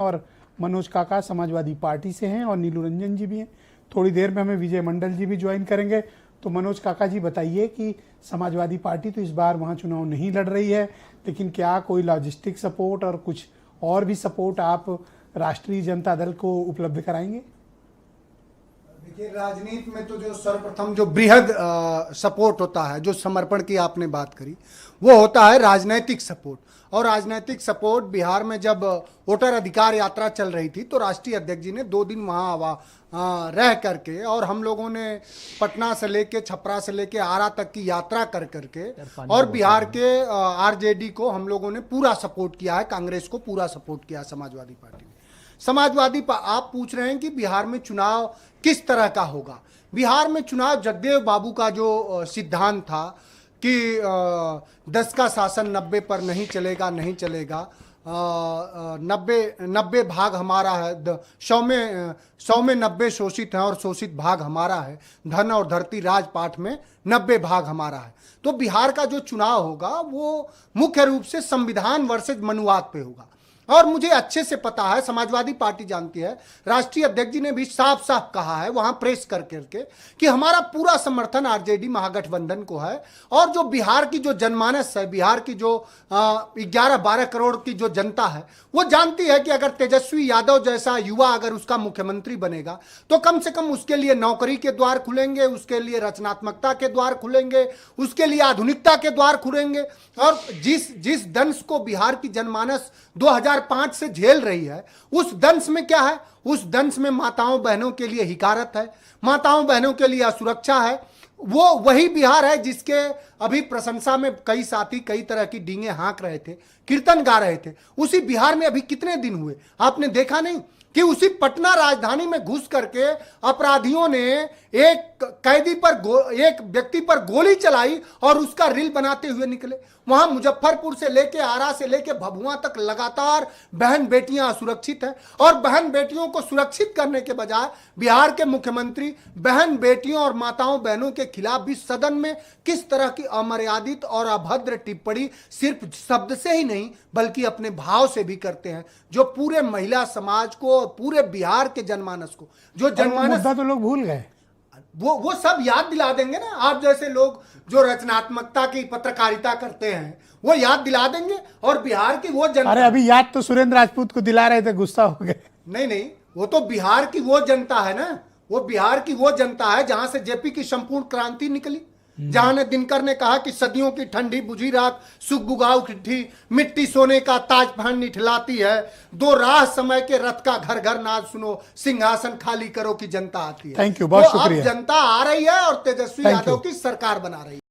और मनोज काका समाजवादी पार्टी से हैं और नीलू रंजन जी भी हैं। थोड़ी देर में हमें विजय मंडल जी भी ज्वाइन करेंगे। तो मनोज काका जी बताइए कि समाजवादी पार्टी तो इस बार वहाँ चुनाव नहीं लड़ रही है, लेकिन क्या कोई लॉजिस्टिक सपोर्ट और कुछ और भी सपोर्ट आप राष्ट्रीय जनता दल को उपलब्ध कराएंगे? देखिए, राजनीति में तो जो सर्वप्रथम जो बृहद सपोर्ट होता है, जो समर्पण की आपने बात करी, वो होता है राजनीतिक सपोर्ट। और राजनीतिक सपोर्ट बिहार में जब वोटर अधिकार यात्रा चल रही थी तो राष्ट्रीय अध्यक्ष जी ने 2 दिन वहाँ रह करके और हम लोगों ने पटना से लेके छपरा से लेके आरा तक की यात्रा कर करके और बिहार के आरजेडी को हम लोगों ने पूरा सपोर्ट किया है, कांग्रेस को पूरा सपोर्ट किया है समाजवादी पार्टी ने। आप पूछ रहे हैं कि बिहार में चुनाव किस तरह का होगा। बिहार में चुनाव जगदेव बाबू का जो सिद्धांत था कि 10 का शासन 90 पर नहीं चलेगा, 90 भाग हमारा है, 100 में 90 शोषित हैं और शोषित भाग हमारा है, धन और धरती राजपाट में 90 भाग हमारा है। तो बिहार का जो चुनाव होगा वो मुख्य रूप से संविधान वर्सेज मनुवाद पे होगा। और मुझे अच्छे से पता है, समाजवादी पार्टी जानती है, राष्ट्रीय अध्यक्ष जी ने भी साफ साफ कहा है वहां प्रेस कर करके कि हमारा पूरा समर्थन आरजेडी महागठबंधन को है। और जो बिहार की जो जनमानस है, बिहार की जो 11-12 करोड़ की जो जनता है, वो जानती है कि अगर तेजस्वी यादव जैसा युवा अगर उसका मुख्यमंत्री बनेगा तो कम से कम उसके लिए नौकरी के द्वार खुलेंगे, उसके लिए रचनात्मकता के द्वार खुलेंगे, उसके लिए आधुनिकता के द्वार खुलेंगे। और जिस दंश को बिहार की जनमानस 2005 से झेल रही है, उस दंश में क्या है? उस दंश में माताओं बहनों के लिए हिकारत है, माताओं बहनों के लिए असुरक्षा है। वो वही बिहार है जिसके अभी प्रशंसा में कई साथी कई तरह की डींगे हाँक रहे थे, कीर्तन गा रहे थे। उसी बिहार में अभी कितने दिन हुए आपने देखा नहीं कि उसी पटना राजधानी में घुस करके अपराधियों ने एक व्यक्ति पर गोली चलाई और उसका रील बनाते हुए निकले। वहां मुजफ्फरपुर से लेके आरा से लेके भभुआ तक लगातार बहन बेटियां असुरक्षित हैं। और बहन बेटियों को सुरक्षित करने के बजाय बिहार के मुख्यमंत्री बहन बेटियों और माताओं बहनों के खिलाफ भी सदन में किस तरह की अमर्यादित और अभद्र टिप्पणी सिर्फ शब्द से ही नहीं बल्कि अपने भाव से भी करते हैं, जो पूरे महिला समाज को और पूरे बिहार के जनमानस को, जो जनमानस मुद्दा तो लोग भूल गए, वो सब याद दिला देंगे ना। आप जैसे लोग जो रचनात्मकता की पत्रकारिता करते हैं वो याद दिला देंगे। और बिहार की वो जनता, अरे अभी याद तो सुरेंद्र राजपूत को दिला रहे थे, गुस्सा हो गए। नहीं, वो तो बिहार की वो जनता है ना, वो बिहार की वो जनता है जहां से जेपी की संपूर्ण क्रांति निकली, जहां ने दिनकर ने कहा कि सदियों की ठंडी बुझी रात सुख बुगा उठी, मिट्टी सोने का ताज पहन निठलाती है, 2 राह समय के रथ का घर घर नाद सुनो, सिंहासन खाली करो की जनता आती है। थैंक यू, बहुत तो शुक्रिया। अब जनता आ रही है और तेजस्वी यादव की सरकार बना रही है।